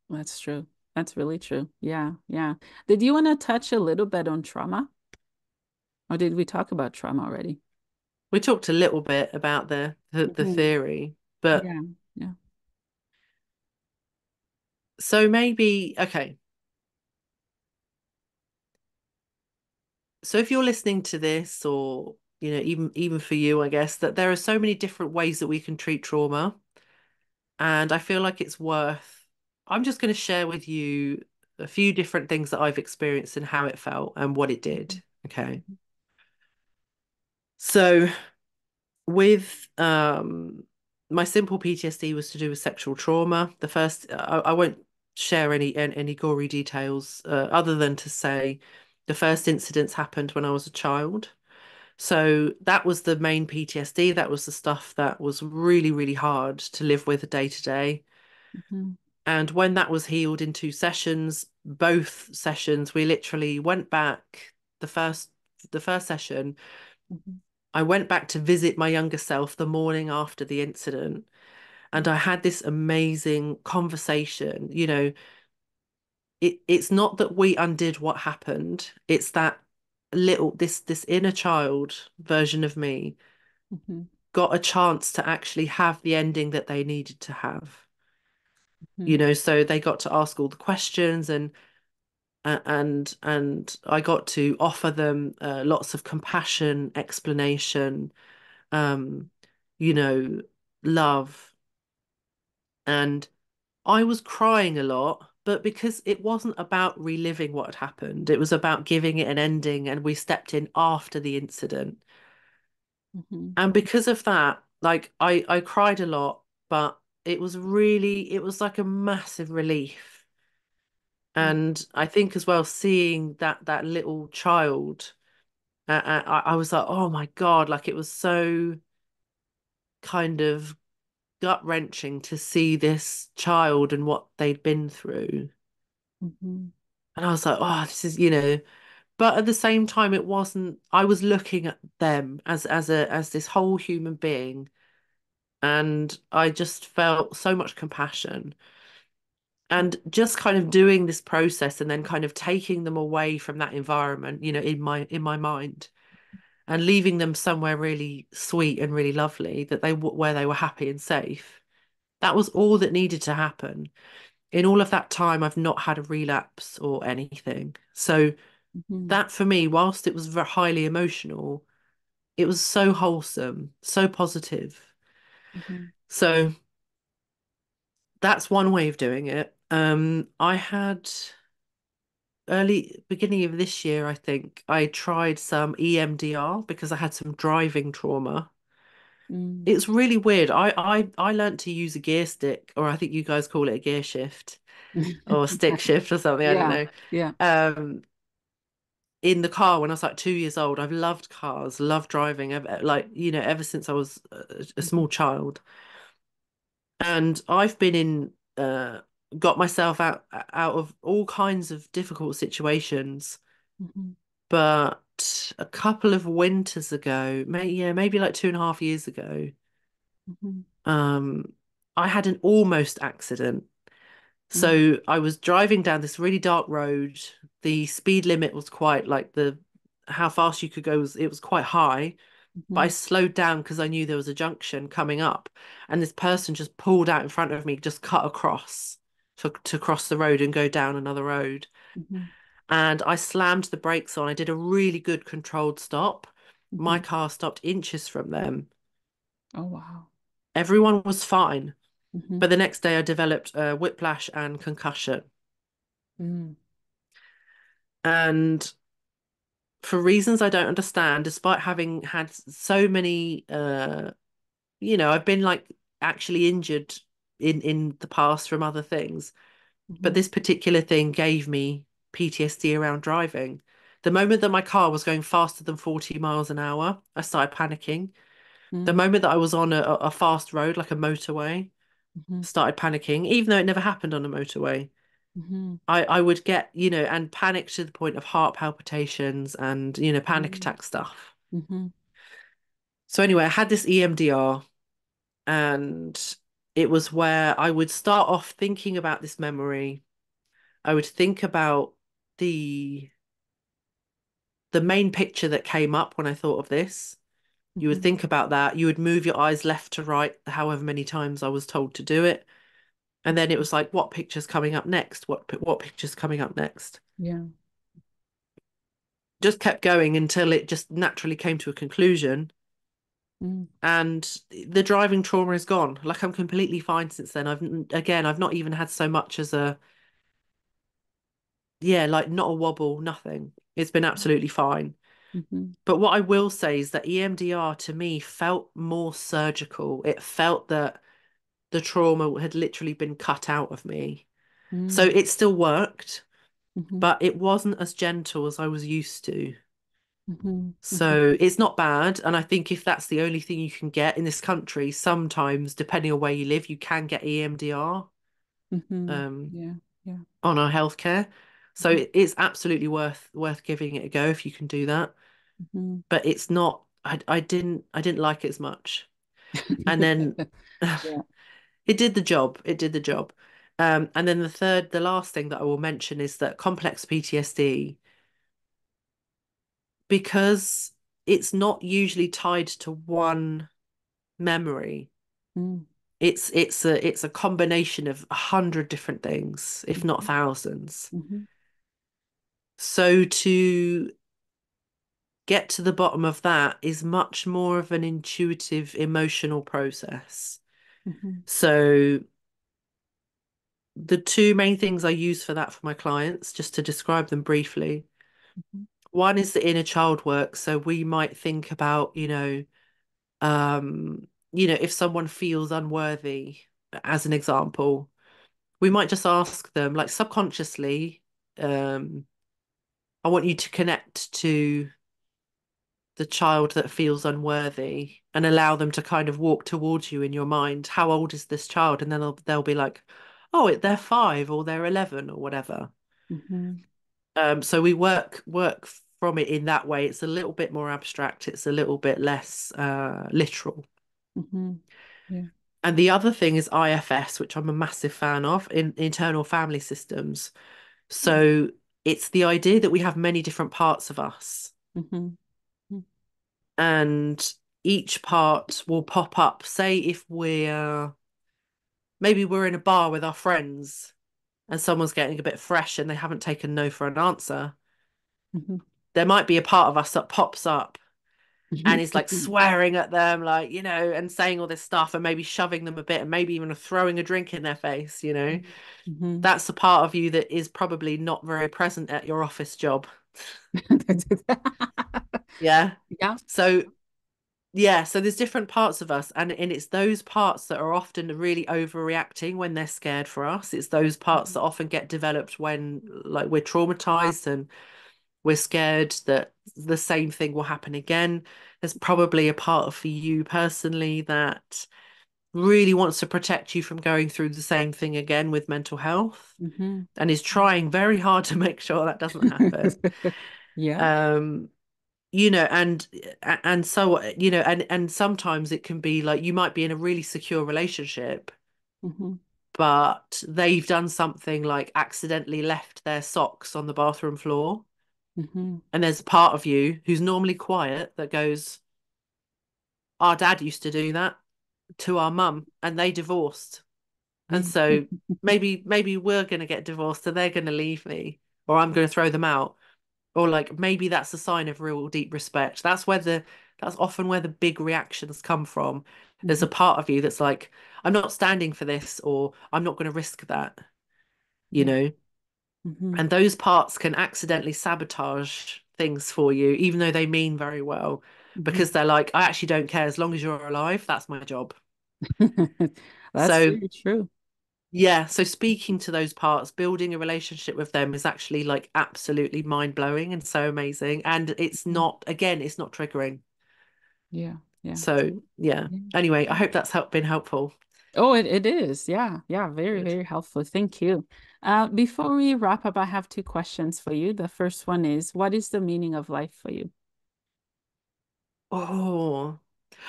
That's true. That's really true. Yeah, yeah. Did you want to touch a little bit on trauma? Or did we talk about trauma already? We talked a little bit about the Mhm. theory, but Yeah, yeah. so maybe okay. So if you're listening to this, or even for you, I guess that there are so many different ways that we can treat trauma, and I feel like it's worth. I'm just going to share with you a few different things that I've experienced and how it felt and what it did. Mhm. Okay. So with my simple PTSD was to do with sexual trauma. The first, I won't share any gory details, other than to say the first incidents happened when I was a child. So that was the main PTSD. That was the stuff that was really, really hard to live with day to day. Mhm. And when that was healed in 2 sessions, both sessions, we literally went back. The first session, Mhm. I went back to visit my younger self the morning after the incident, and I had this amazing conversation. It's not that we undid what happened, it's that this inner child version of me Mhm. got a chance to actually have the ending that they needed to have. Mhm. So they got to ask all the questions, and I got to offer them lots of compassion, explanation, um, you know, love. And I was crying a lot, but because it wasn't about reliving what had happened, it was about giving it an ending, and we stepped in after the incident. Mhm. And because of that, like I cried a lot, but it was like a massive relief. Mhm. And I think as well, seeing that little child, I was like, oh my God, like it was so kind of gut-wrenching to see this child and what they'd been through. Mhm. And I was like, oh, this is, but at the same time, it wasn't, I was looking at them as this whole human being, and I just felt so much compassion. And just kind of doing this process and then kind of taking them away from that environment, in my mind, and leaving them somewhere really sweet and really lovely, where they were happy and safe. That was all that needed to happen. In all of that time, I've not had a relapse or anything. So Mhm. that for me, whilst it was very highly emotional, it was so wholesome, so positive. Mhm. So that's one way of doing it. I had early beginning of this year, I think, I tried some EMDR because I had some driving trauma. Mm. It's really weird. I learned to use a gear stick, or I think you guys call it a gear shift or stick shift or something, I don't Yeah, know. yeah. Um, in the car when I was like 2 years old. I've loved cars, loved driving, like, ever since I was a Mhm. small child. And I've been got myself out of all kinds of difficult situations. Mhm. But a couple of winters ago, maybe like 2.5 years ago, Mhm. um, I had an almost accident. Mm. So I was driving down this really dark road. The speed limit was quite like the how fast you could go was it was quite high. But I Mhm. slowed down because I knew there was a junction coming up, and this person just pulled out in front of me, just cut across to cross the road and go down another road. Mhm. And I slammed the brakes on. I did a really good controlled stop. My Mhm. car stopped inches from them. Oh, wow. Everyone was fine. Mhm. But the next day I developed whiplash and concussion. Mm. And for reasons I don't understand, despite having had so many, I've been like actually injured in the past from other things, but Mhm. this particular thing gave me PTSD around driving. The moment that my car was going faster than 40 miles an hour, I started panicking. The Mm. moment that I was on a fast road, like a motorway, Mhm. started panicking, even though it never happened on a motorway. Mhm. I would get, and panic to the point of heart palpitations and, panic Mm. attack stuff. Mhm. So anyway, I had this EMDR, and it was where I would start off thinking about this memory. I would think about the the main picture that came up when I thought of this. You would Mhm. think about that. You would move your eyes left to right, however many times I was told to do it. And then it was like, what picture's coming up next? What picture's coming up next? Yeah. Just kept going until it just naturally came to a conclusion. Mm. And the driving trauma is gone. Like I'm completely fine since then. I've not even had so much as like not a wobble, nothing. It's been absolutely fine. Mhm. But what I will say is that EMDR to me felt more surgical. It felt that the trauma had literally been cut out of me. So Mm. it still worked, Mhm. but it wasn't as gentle as I was used to. Mhm. Mhm. So it's not bad. And I think if that's the only thing you can get in this country, sometimes, depending on where you live, you can get EMDR Mhm. um, Yeah. Yeah. on our healthcare. So Mhm. it's absolutely worth giving it a go if you can do that. Mhm. But it's not, I didn't like it as much. And then Yeah. it did the job. It did the job. And then the last thing that I will mention is that complex PTSD, because it's not usually tied to one memory. Mm. It's a combination of 100 different things, if not Mhm. thousands. Mhm. So to get to the bottom of that is much more of an intuitive emotional process. Mhm. So the two main things I use for that for my clients, just to describe them briefly. Mhm. One is the inner child work. So we might think about, if someone feels unworthy, as an example, we might just ask them, like subconsciously, um, I want you to connect to the child that feels unworthy and allow them to kind of walk towards you in your mind. How old is this child? And then they'll be like, oh, they're 5 or they're 11 or whatever. Mhm. So we work from it in that way. It's a little bit more abstract. It's a little bit less literal. Mhm. Yeah. And the other thing is IFS, which I'm a massive fan of, in internal family systems. So it's the idea that we have many different parts of us, Mhm. and each part will pop up. Say if we're maybe we're in a bar with our friends and someone's getting a bit fresh and they haven't taken no for an answer. Mhm. There might be a part of us that pops up and is like Mhm. swearing at them, like, and saying all this stuff and maybe shoving them a bit and maybe even throwing a drink in their face. Mhm. That's the part of you that is probably not very present at your office job. Yeah. Yeah. So, yeah, so there's different parts of us, and it's those parts that are often really overreacting when they're scared for us. It's those parts that often get developed when like we're traumatized and we're scared that the same thing will happen again. There's probably a part of you personally that really wants to protect you from going through the same thing again with mental health Mhm. and is trying very hard to make sure that doesn't happen. Yeah. Um, and so and sometimes it can be like you might be in a really secure relationship, Mhm. but they've done something like accidentally left their socks on the bathroom floor. Mhm. And there's a part of you who's normally quiet that goes, our dad used to do that to our mum and they divorced. And so maybe we're going to get divorced and they're going to leave me or I'm going to throw them out. Or like maybe that's a sign of real deep respect. That's often where the big reactions come from. There's Mhm. a part of you that's like, I'm not standing for this or I'm not going to risk that, you Yeah. know? Mhm. And those parts can accidentally sabotage things for you, even though they mean very well, Mhm. because they're like, I actually don't care as long as you're alive, that's my job. That's So, very true. yeah, so speaking to those parts, building a relationship with them is actually like absolutely mind blowing and so amazing. And it's Mhm. not, again, it's not triggering. Yeah. Yeah. So, yeah. Yeah. Anyway, I hope that's been helpful. Oh, it is. Yeah. Yeah. Very, Good. very helpful. Thank you. Before we wrap up, I have two questions for you. The first one is, what is the meaning of life for you? Oh,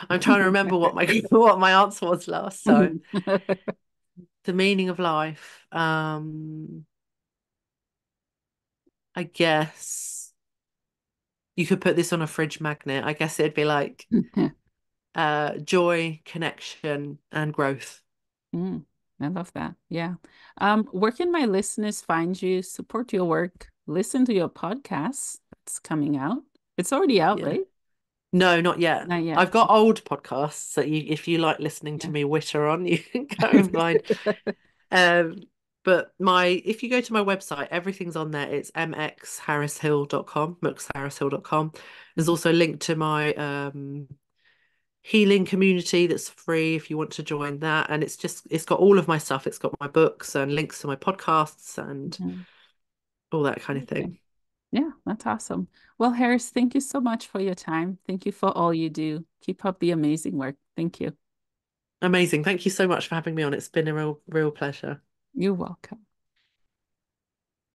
I'm trying to remember what my what my answer was last. So, the meaning of life. I guess you could put this on a fridge magnet. I guess it'd be like joy, connection, and growth. Mm, I love that. Yeah. Where can my listeners find you, support your work, listen to your podcast that's coming out? It's already out, Yeah. right? No, not yet. Not yet. I've got old podcasts that if you like listening to Yeah. me witter on, you can go and find. Um, but if you go to my website, everything's on there. It's mxharrishill.com, mxharrishill.com. There's also a link to my healing community that's free if you want to join that. And it's got all of my stuff. It's got my books and links to my podcasts and Mhm. all that kind of Okay. thing. Yeah, that's awesome. Well, Harris, thank you so much for your time. Thank you for all you do. Keep up the amazing work. Thank you. Amazing. Thank you so much for having me on. It's been a real pleasure. You're welcome.